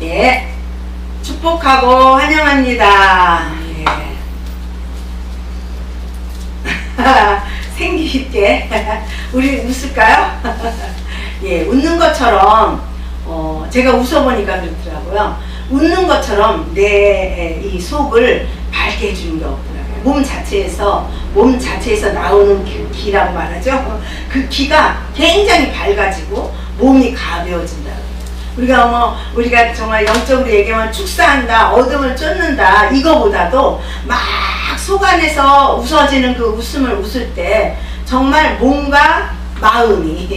예, 축복하고 환영합니다. 예. 생기 있게 우리 웃을까요? 예, 웃는 것처럼 제가 웃어보니까 그렇더라고요. 웃는 것처럼 내 이 속을 밝게 해주는 게 없더라고요. 몸 자체에서 나오는 기라고 말하죠. 그 기가 굉장히 밝아지고 몸이 가벼워진다. 우리가 정말 영적으로 얘기하면 축사한다, 어둠을 쫓는다, 이거보다도 막 속 안에서 웃어지는 그 웃음을 웃을 때 정말 몸과 마음이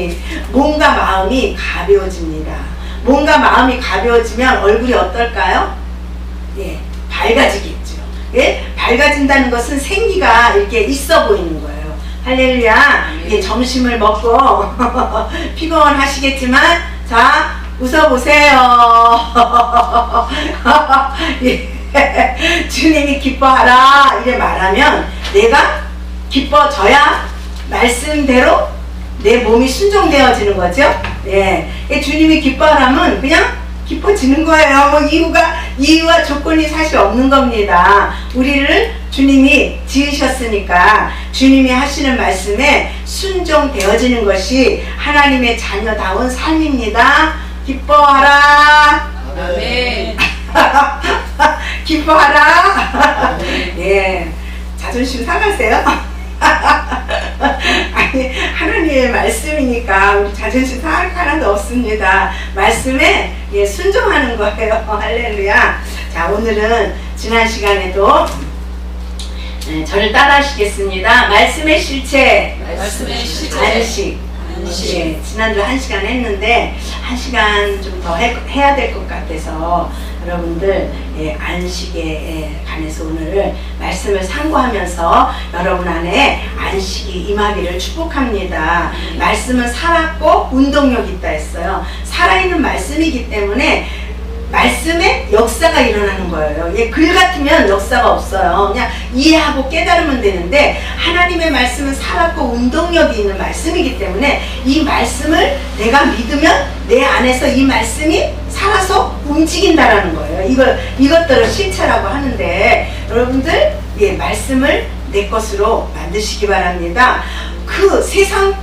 가벼워집니다. 몸과 마음이 가벼워지면 얼굴이 어떨까요? 예, 밝아지겠죠. 예, 밝아진다는 것은 생기가 이렇게 있어 보이는 거예요. 할렐루야. 예, 점심을 먹고 피곤하시겠지만 자, 웃어보세요. 예, 주님이 기뻐하라 이래 말하면 내가 기뻐져야 말씀대로 내 몸이 순종되어지는 거죠. 예, 주님이 기뻐하라면 그냥 기뻐지는 거예요. 뭐 이유와 조건이 사실 없는 겁니다. 우리를 주님이 지으셨으니까 주님이 하시는 말씀에 순종되어지는 것이 하나님의 자녀다운 삶입니다. 기뻐하라. 아멘. 기뻐하라. 예, 자존심 상하세요? 아니, 하나님의 말씀이니까 우리 자존심 상할 거 하나도 없습니다. 말씀에 예, 순종하는 거예요. 할렐루야. 자, 오늘은 지난 시간에도 저를 따라 하시겠습니다. 말씀의 실체, 안식. 예, 지난주 1시간 했는데 1시간 좀 더 해야 될 것 같아서 여러분들 안식에 관해서 오늘 말씀을 상고하면서 여러분 안에 안식이 임하기를 축복합니다. 말씀은 살았고 운동력이 있다 했어요. 살아있는 말씀이기 때문에 말씀에 역사가 일어나는 거예요. 예, 글 같으면 역사가 없어요. 그냥 이해하고 깨달으면 되는데 하나님의 말씀은 살았고 운동력이 있는 말씀이기 때문에 이 말씀을 내가 믿으면 내 안에서 이 말씀이 살아서 움직인다라는 거예요. 이것들을 실체라고 하는데 여러분들 예, 말씀을 내 것으로 만드시기 바랍니다. 그 세상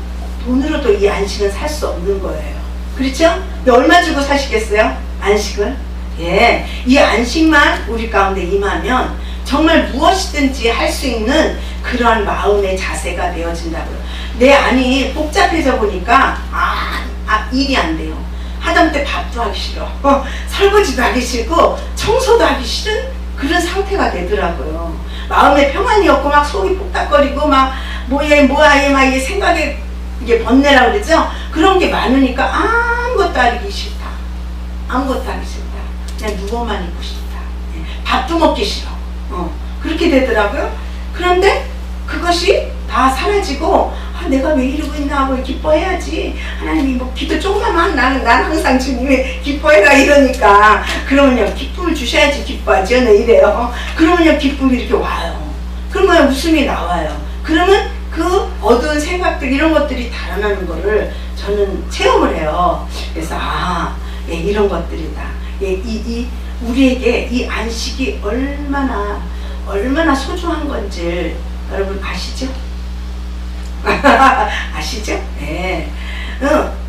돈으로도 이 안식은 살 수 없는 거예요. 그렇죠? 얼마 주고 사시겠어요? 안식을? 예, 이 안식만 우리 가운데 임하면 정말 무엇이든지 할 수 있는 그러한 마음의 자세가 되어진다고요. 내 안이 복잡해져 보니까 일이 안 돼요. 하다못해 밥도 하기 싫어. 설거지도 하기 싫고 청소도 하기 싫은 그런 상태가 되더라고요. 마음에 평안이 없고 막 속이 복닥거리고 막 뭐야 막 이게 생각에 이게 번뇌라고 그러죠. 그런 게 많으니까 아무것도 하기 싫다. 아무것도 하기 싫다. 그냥 누워만 있고 싶다. 밥도 먹기 싫어. 그렇게 되더라고요. 그런데 그것이 다 사라지고 내가 왜 이러고 있나 하고 기뻐해야지. 하나님이 뭐 기도 조금만 하면 나는 항상 주님이 기뻐해라 이러니까 그러면요 기쁨을 주셔야지 기뻐하죠. 이래요. 그러면요 기쁨이 이렇게 와요. 그러면 웃음이 나와요. 그러면 그 어두운 생각들 이런 것들이 달아나는 거를 저는 체험을 해요. 그래서 예, 이런 것들이다. 예, 우리에게 이 안식이 얼마나 소중한 건지 여러분 아시죠? 아시죠? 네.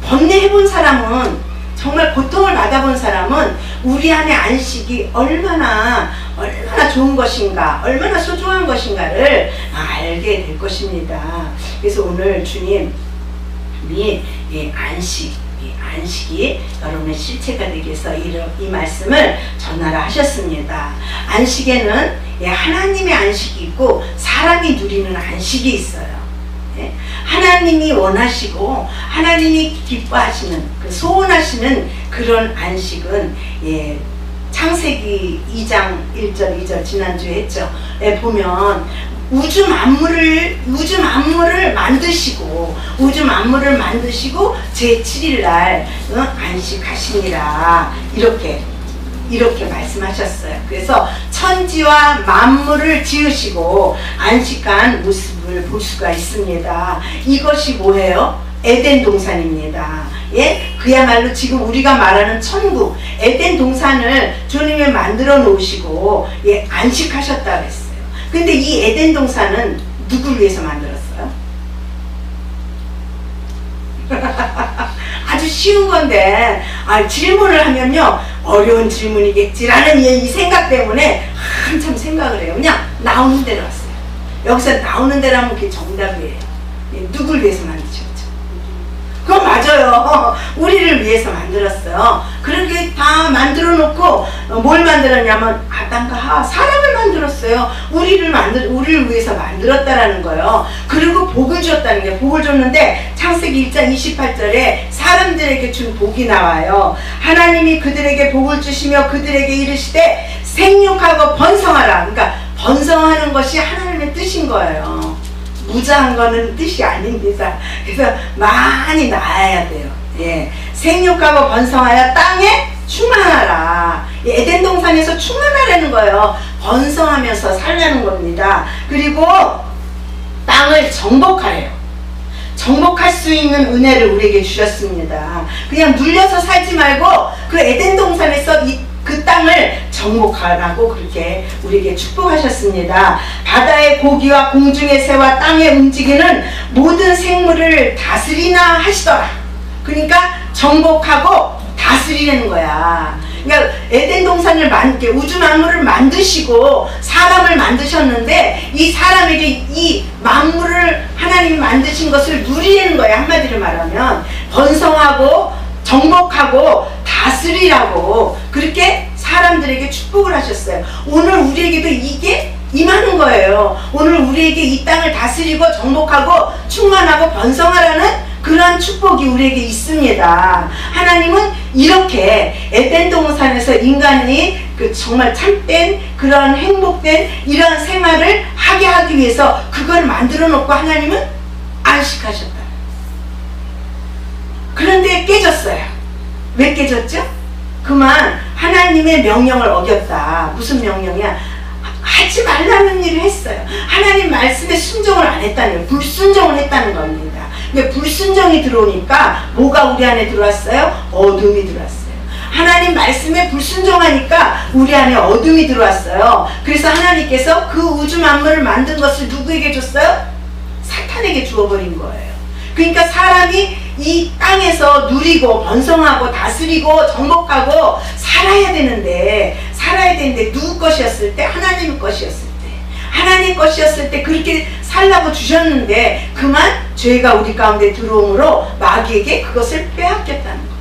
번뇌해본 사람은 정말 고통을 받아본 사람은 우리 안에 안식이 얼마나 좋은 것인가, 얼마나 소중한 것인가를 알게 될 것입니다. 그래서 오늘 주님이 안식이 여러분의 실체가 되기 위해서 이 말씀을 전하라 하셨습니다. 안식에는 하나님의 안식이 있고 사람이 누리는 안식이 있어요. 하나님이 원하시고 하나님이 기뻐하시는 소원하시는 그런 안식은 창세기 2장 1절 2절 지난주에 했죠. 보면 우주 만물을 만드시고 제7일 날 안식하시니라 이렇게 말씀하셨어요. 그래서 천지와 만물을 지으시고 안식한 모습을 볼 수가 있습니다. 이것이 뭐예요? 에덴 동산입니다. 예, 그야말로 지금 우리가 말하는 천국, 에덴 동산을 주님이 만들어 놓으시고 예, 안식하셨다 그랬어요. 근데 이 에덴 동산은 누구를 위해서 만들었어요? 아주 쉬운 건데 질문을 하면요 어려운 질문이겠지라는 이 생각 때문에 한참 생각을 해요. 그냥 나오는 대로 왔어요. 여기서 나오는 대로 하면 그게 정답이에요. 누굴 위해서 만드셨죠? 그거 맞아요. 우리를 위해서 만들었어요. 그렇게 다 만들어 놓고 뭘 만들었냐면 아담과 하와, 사람을 만들었어요. 우리를 위해서 만들었다라는 거예요. 그리고 복을 줬다는 게, 복을 줬는데 창세기 1장 28절에 사람들에게 준 복이 나와요. 하나님이 그들에게 복을 주시며 그들에게 이르시되 생육하고 번성하라. 그러니까 번성하는 것이 하나님의 뜻인 거예요. 무자한 거는 뜻이 아닙니다. 그래서 많이 낳아야 돼요. 예. 생육하고 번성하여 땅에 충만하라. 에덴 동산에서 충만하라는 거예요. 번성하면서 살라는 겁니다. 그리고 땅을 정복하래요. 정복할 수 있는 은혜를 우리에게 주셨습니다. 그냥 눌려서 살지 말고 그 에덴 동산에서 그 땅을 정복하라고 그렇게 우리에게 축복하셨습니다. 바다의 고기와 공중의 새와 땅에 움직이는 모든 생물을 다스리나 하시더라. 그러니까 정복하고 다스리는 거야. 그러니까 에덴 동산을 우주 만물을 만드시고 사람을 만드셨는데 이 사람에게 이 만물을 하나님이 만드신 것을 누리는 거야. 한마디로 말하면 번성하고 정복하고 다스리라고 그렇게 사람들에게 축복을 하셨어요. 오늘 우리에게도 이게 임하는 거예요. 오늘 우리에게 이 땅을 다스리고 정복하고 충만하고 번성하라는 그러한 축복이 우리에게 있습니다. 하나님은 이렇게 에덴 동산에서 인간이 정말 참된 그런 행복된 이러한 생활을 하기 위해서 그걸 만들어 놓고 하나님은 안식하셨다. 그런데 깨졌어요. 왜 깨졌죠? 그만 하나님의 명령을 어겼다. 무슨 명령이야? 하지 말라는 일을 했어요. 하나님 말씀에 순종을 안 했다는 거예요. 불순종을 했다는 겁니다. 근데 불순종이 들어오니까 뭐가 우리 안에 들어왔어요? 어둠이 들어왔어요. 하나님 말씀에 불순종하니까 우리 안에 어둠이 들어왔어요. 그래서 하나님께서 그 우주 만물을 만든 것을 누구에게 줬어요? 사탄에게 주어버린 거예요. 그러니까 사람이 이 땅에서 누리고 번성하고 다스리고 정복하고 살아야 되는데 누구 것이었을 때? 하나님 것이었을 때. 하나님 것이었을 때 그렇게 살라고 주셨는데 그만 죄가 우리 가운데 들어옴으로 마귀에게 그것을 빼앗겼다는 거예요.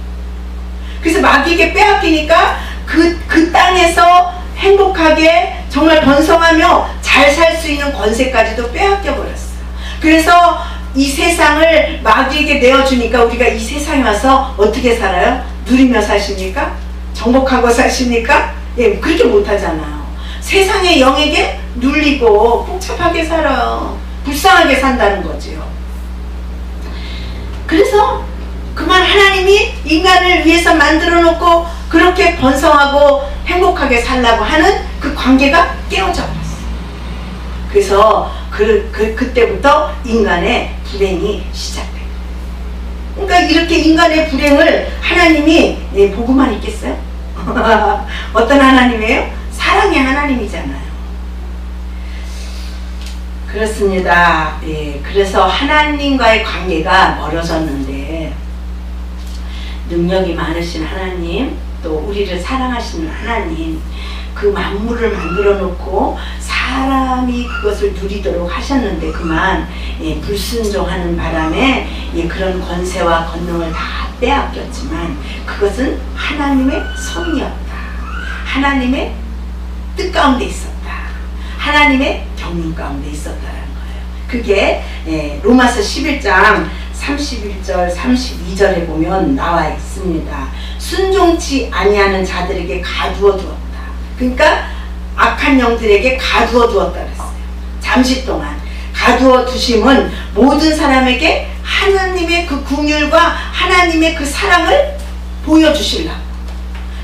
그래서 마귀에게 빼앗기니까 그 땅에서 행복하게 정말 번성하며 잘 살 수 있는 권세까지도 빼앗겨 버렸어요. 그래서 이 세상을 마귀에게 내어주니까 우리가 이 세상에 와서 어떻게 살아요? 누리며 사십니까? 정복하고 사십니까? 예, 그렇게 못하잖아요. 세상의 영에게 눌리고 복잡하게 살아요. 불쌍하게 산다는 거지요. 그래서 그만 하나님이 인간을 위해서 만들어 놓고 그렇게 번성하고 행복하게 살라고 하는 그 관계가 깨어져 버렸어요. 그래서 그때부터 인간의 불행이 시작돼요. 그러니까 이렇게 인간의 불행을 하나님이 보고만 있겠어요? 어떤 하나님이에요? 사랑의 하나님이잖아요. 그렇습니다. 예, 그래서 하나님과의 관계가 멀어졌는데 능력이 많으신 하나님, 또 우리를 사랑하시는 하나님, 그 만물을 만들어 놓고 사람이 그것을 누리도록 하셨는데 그만 불순종하는 바람에 그런 권세와 권능을 다 빼앗겼지만 그것은 하나님의 섭리였다. 하나님의 뜻 가운데 있었다. 하나님의 경륜 가운데 있었다는 거예요. 그게 로마서 11장 31절 32절에 보면 나와 있습니다. 순종치 아니하는 자들에게 가두어 두었다. 그러니까 악한 영들에게 가두어 두었다 그랬어요. 잠시 동안 가두어 두심은 모든 사람에게 하나님의 그 긍휼과 하나님의 그 사랑을 보여주시려고.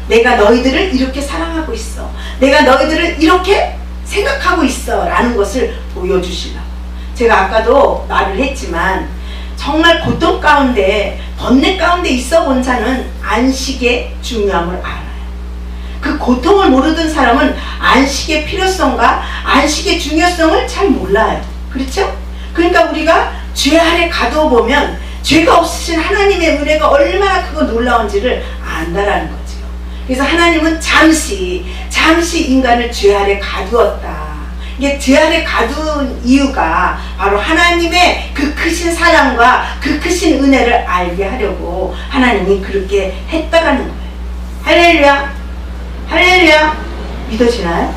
내가 너희들을 이렇게 사랑하고 있어. 내가 너희들을 이렇게 생각하고 있어 라는 것을 보여주시려고. 제가 아까도 말을 했지만 정말 고통 가운데 번뇌 가운데 있어 본 자는 안식의 중요함을 알아요. 그 고통을 모르던 사람은 안식의 필요성과 안식의 중요성을 잘 몰라요. 그렇죠? 그러니까 우리가 죄 아래 가두어보면 죄가 없으신 하나님의 은혜가 얼마나 크고 놀라운지를 안다라는 거죠. 그래서 하나님은 잠시 인간을 죄 아래 가두었다. 이게 죄 아래 가둔 이유가 바로 하나님의 그 크신 사랑과 그 크신 은혜를 알게 하려고 하나님이 그렇게 했다라는 거예요. 할렐루야, 할렐루야. 믿어지나요?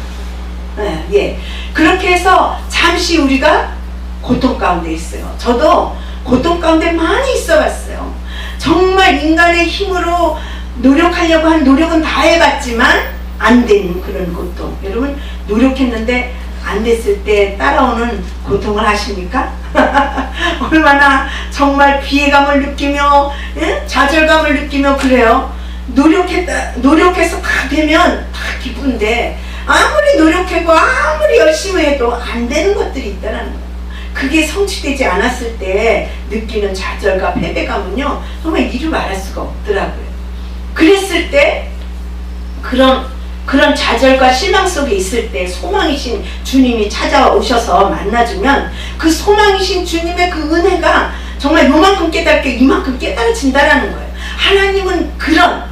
네, 예. 그렇게 해서 잠시 우리가 고통 가운데 있어요. 저도 고통 가운데 많이 있어 봤어요. 정말 인간의 힘으로 노력하려고 한 노력은 다 해봤지만 안 되는 그런 고통. 여러분, 노력했는데 안 됐을 때 따라오는 고통을 아십니까? 얼마나 정말 피해감을 느끼며, 예? 좌절감을 느끼며 그래요. 노력해서 다 되면 다 기쁜데 아무리 노력하고 아무리 열심히 해도 안 되는 것들이 있다는 거예요. 그게 성취되지 않았을 때 느끼는 좌절과 패배감은요, 정말 이루 말할 수가 없더라고요. 그랬을 때 그런 좌절과 실망 속에 있을 때 소망이신 주님이 찾아오셔서 만나주면 그 소망이신 주님의 그 은혜가 정말 요만큼 깨닫게 이만큼 깨달아진다라는 거예요. 하나님은 그런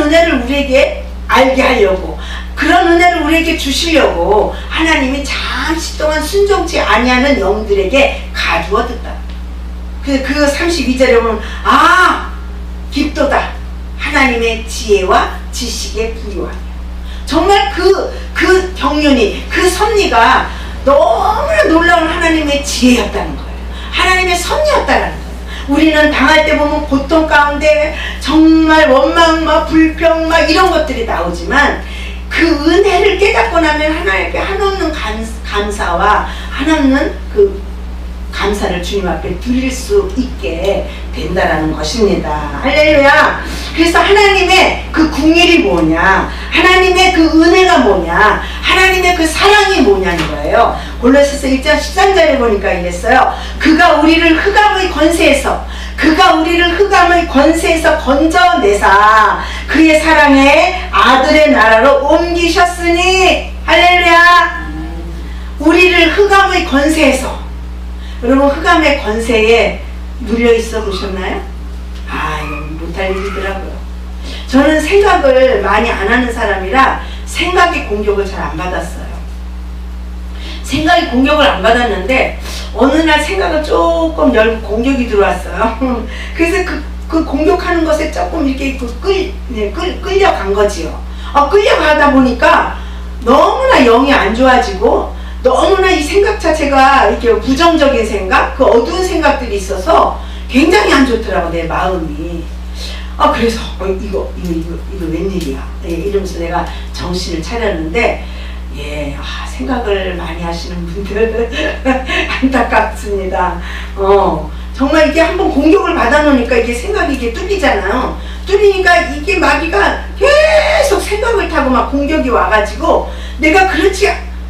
은혜를 우리에게 알게 하려고, 그런 은혜를 우리에게 주시려고 하나님이 잠시 동안 순종치 아니하는 영들에게 가두어뒀다. 그 32절에 보면 깊도다 하나님의 지혜와 지식의 부유함. 정말 그 경륜이, 그 섭리가 너무나 놀라운 하나님의 지혜였다는 거예요. 하나님의 섭리였다는 거예요. 우리는 당할 때 보면 고통 가운데 정말 원망, 불평 이런 것들이 나오지만 그 은혜를 깨닫고 나면 하나님께 한없는 감사와 한없는 그 감사를 주님 앞에 드릴 수 있게 된다라는 것입니다. 할렐루야. 그래서 하나님의 그 궁일이 뭐냐, 하나님의 그 은혜가 뭐냐, 하나님의 그 사랑이 뭐냐는 거예요. 골로새서 1장 13절에 보니까 이랬어요. 그가 우리를 흑암의 권세에서 건져내사 그의 사랑의 아들의 나라로 옮기셨으니. 할렐루야. 우리를 흑암의 권세에서, 여러분 흑암의 권세에 눌려 있어 보셨나요? 이건 못할 일이더라고요. 저는 생각을 많이 안 하는 사람이라 생각의 공격을 잘 안 받았어요. 생각의 공격을 안 받았는데 어느 날 생각을 조금 열고 공격이 들어왔어요. 그래서 그 공격하는 것에 조금 이렇게 끌려간 거지요. 끌려가다 보니까 너무나 영이 안 좋아지고 너무나 이 생각 자체가 이렇게 부정적인 생각, 그 어두운 생각들이 있어서 굉장히 안 좋더라고, 내 마음이. 그래서 이거 웬일이야, 이러면서 내가 정신을 차렸는데, 생각을 많이 하시는 분들 안타깝습니다. 정말 이게 한번 공격을 받아놓으니까 이게 생각이 이게 뚫리잖아요. 뚫리니까 이게 마귀가 계속 생각을 타고 막 공격이 와가지고 내가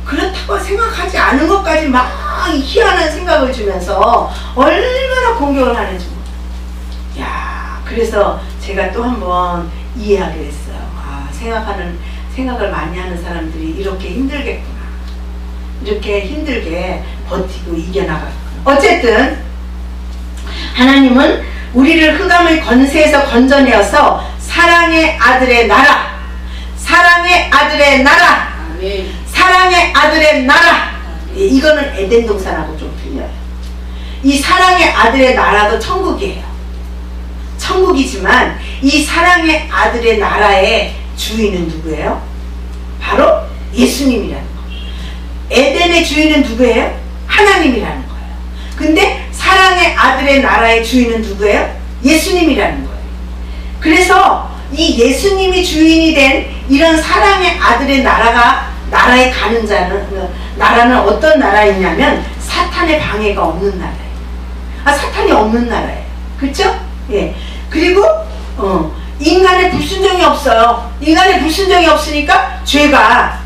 그렇다고 생각하지 않은 것까지 막 희한한 생각을 주면서 얼마나 공격을 하는지. 그래서 제가 또 한번 이해하게 됐어요. 생각을 많이 하는 사람들이 이렇게 힘들겠구나. 이렇게 힘들게 버티고 이겨나갔구나. 어쨌든 하나님은 우리를 흑암의 권세에서 건져내어서 사랑의 아들의 나라, 사랑의 아들의 나라, 사랑의 아들의 나라. 이거는 에덴 동산하고 좀 틀려요. 이 사랑의 아들의 나라도 천국이에요. 천국이지만 이 사랑의 아들의 나라의 주인은 누구예요? 바로 예수님이라는 거예요. 에덴의 주인은 누구예요? 하나님이라는 거예요. 근데 사랑의 아들의 나라의 주인은 누구예요? 예수님이라는 거예요. 그래서 이 예수님이 주인이 된 이런 사랑의 아들의 나라에 가는 나라는 어떤 나라이냐면 사탄의 방해가 없는 나라예요. 사탄이 없는 나라예요. 그렇죠? 예. 그리고 인간의 불순종이 없어요. 인간의 불순종이 없으니까 죄가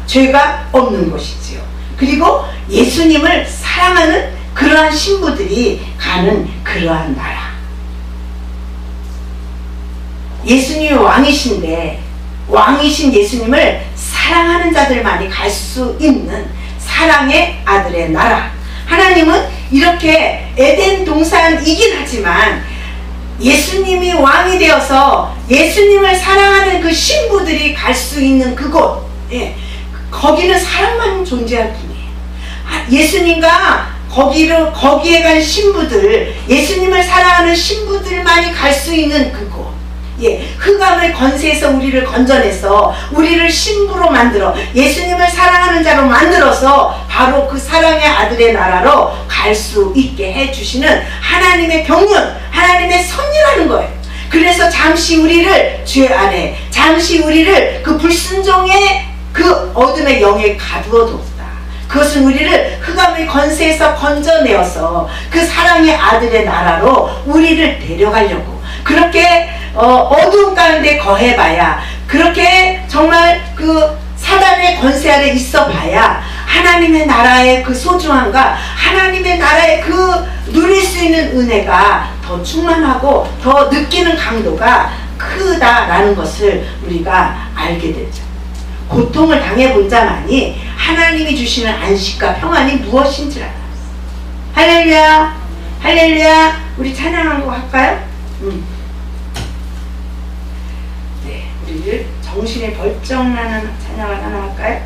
없는 것이지요. 그리고 예수님을 사랑하는 그러한 신부들이 가는 그러한 나라. 예수님이 왕이신데 왕이신 예수님을 사랑하는 자들만이 갈 수 있는 사랑의 아들의 나라. 하나님은 이렇게 에덴 동산이긴 하지만 예수님이 왕이 되어서 예수님을 사랑하는 그 신부들이 갈 수 있는 그곳, 거기는 사랑만 존재할 뿐이에요. 예수님과 거기에 간 신부들, 예수님을 사랑하는 신부들만이 갈 수 있는 그곳. 흑암의 권세에서 우리를 건져내서 우리를 신부로 만들어 예수님을 사랑하는 자로 만들어서 바로 그 사랑의 아들의 나라로 갈 수 있게 해주시는 하나님의 경륜, 하나님의 섭리라는 거예요. 그래서 잠시 우리를 죄 안에, 잠시 우리를 그 불순종의 그 어둠의 영에 가두어뒀다. 그것은 우리를 흑암의 권세에서 건져내어서 그 사랑의 아들의 나라로 우리를 데려가려고, 그렇게 어두운 가운데 거해봐야, 그렇게 정말 그 사단의 권세 아래 있어봐야 하나님의 나라의 그 소중함과 하나님의 나라의 그 누릴 수 있는 은혜가 더 충만하고 더 느끼는 강도가 크다라는 것을 우리가 알게 되죠. 고통을 당해본 자만이 하나님이 주시는 안식과 평안이 무엇인지 알았어. 할렐루야, 할렐루야. 우리 찬양한 거 할까요? 네, 우리를 정신에 벌쩍 나는 찬양을 하나 할까요?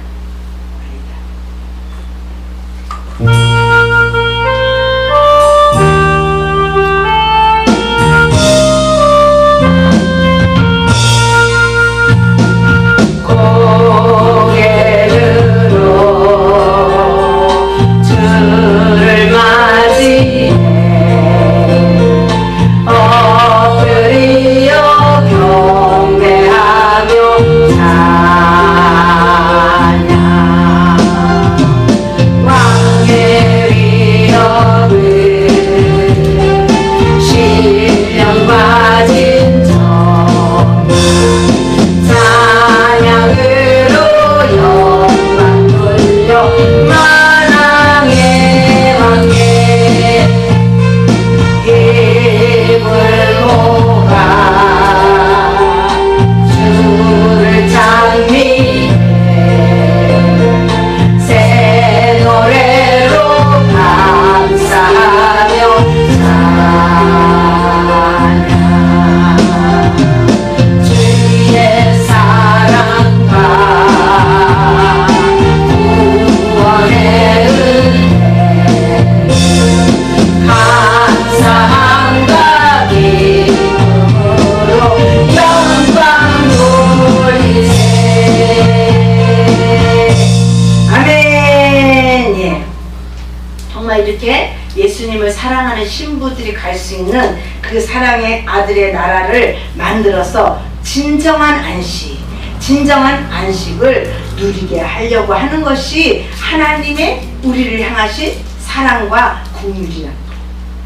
이렇게 예수님을 사랑하는 신부들이 갈 수 있는 그 사랑의 아들의 나라를 만들어서 진정한 안식, 진정한 안식을 누리게 하려고 하는 것이 하나님의 우리를 향하신 사랑과 긍휼이다.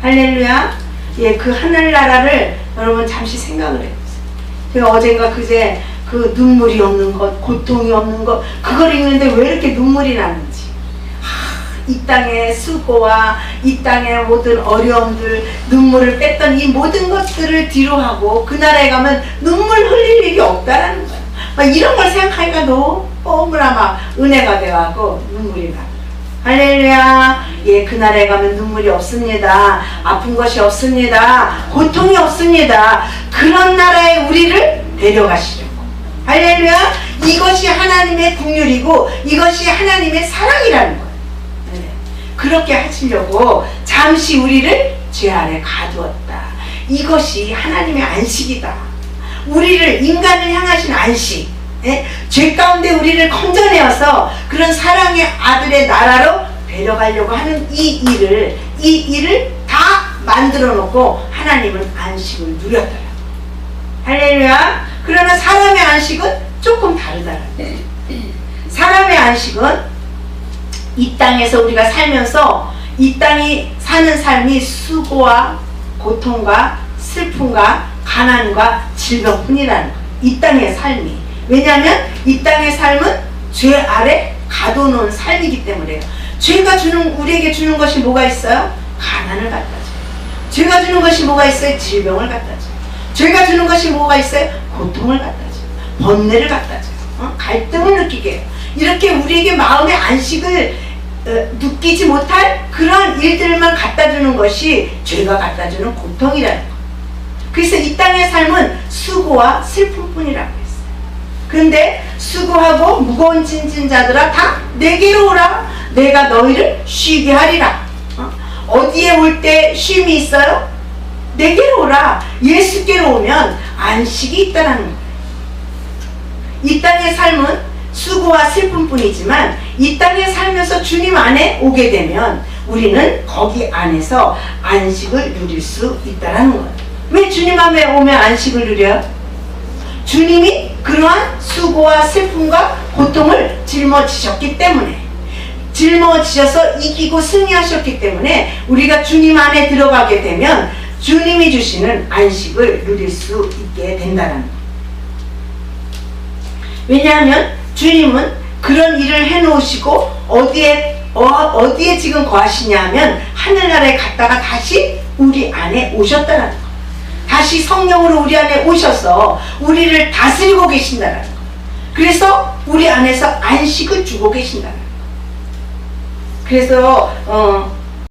할렐루야. 그 하늘나라를 여러분 잠시 생각을 해보세요. 제가 어젠가 그제 그 눈물이 없는 것, 고통이 없는 것, 그걸 읽는데 왜 이렇게 눈물이 나는지, 이 땅의 수고와 이 땅의 모든 어려움들, 눈물을 뺐던 이 모든 것들을 뒤로하고 그 나라에 가면 눈물 흘릴 일이 없다라는 거예요. 막 이런 걸 생각하니까 너무나 막 은혜가 돼가고 눈물이 나. 할렐루야. 그 나라에 가면 눈물이 없습니다. 아픈 것이 없습니다. 고통이 없습니다. 그런 나라에 우리를 데려가시려고. 할렐루야. 이것이 하나님의 긍휼이고 이것이 하나님의 사랑이라는 거예요. 그렇게 하시려고 잠시 우리를 죄 아래 가두었다. 이것이 하나님의 안식이다. 우리를, 인간을 향하신 안식, 죄 가운데 우리를 건져내어서 그런 사랑의 아들의 나라로 데려가려고 하는 이 일을 다 만들어 놓고 하나님은 안식을 누렸더라. 할렐루야. 그러나 사람의 안식은 조금 다르더라. 사람의 안식은 이 땅에서 우리가 살면서 이 땅이 사는 삶이 수고와 고통과 슬픔과 가난과 질병뿐이라는 거예요. 이 땅의 삶이. 왜냐하면 이 땅의 삶은 죄 아래 가둬놓은 삶이기 때문에요. 죄가 우리에게 주는 것이 뭐가 있어요? 가난을 갖다 줘요. 죄가 주는 것이 뭐가 있어요? 질병을 갖다 줘요. 죄가 주는 것이 뭐가 있어요? 고통을 갖다 줘요. 번뇌를 갖다 줘요. 갈등을 느끼게 해요. 이렇게 우리에게 마음의 안식을 느끼지 못할 그런 일들만 갖다 주는 것이 죄가 갖다 주는 고통이라는 거예요. 그래서 이 땅의 삶은 수고와 슬픔뿐이라고 했어요. 그런데 수고하고 무거운 짐진 자들아 다 내게로 오라. 내가 너희를 쉬게 하리라. 어디에 올 때 쉼이 있어요? 내게로 오라. 예수께로 오면 안식이 있다라는 거예요. 이 땅의 삶은 수고와 슬픔뿐이지만 이 땅에 살면서 주님 안에 오게 되면 우리는 거기 안에서 안식을 누릴 수 있다라는 거예요. 왜 주님 안에 오면 안식을 누려요? 주님이 그러한 수고와 슬픔과 고통을 짊어지셨기 때문에, 짊어지셔서 이기고 승리하셨기 때문에 우리가 주님 안에 들어가게 되면 주님이 주시는 안식을 누릴 수 있게 된다는 거예요. 왜냐하면 주님은 그런 일을 해놓으시고 어디에 지금 거하시냐 하면 하늘나라에 갔다가 다시 우리 안에 오셨다는 거예요. 다시 성령으로 우리 안에 오셔서 우리를 다스리고 계신다는 거예요. 그래서 우리 안에서 안식을 주고 계신다는 거예요. 그래서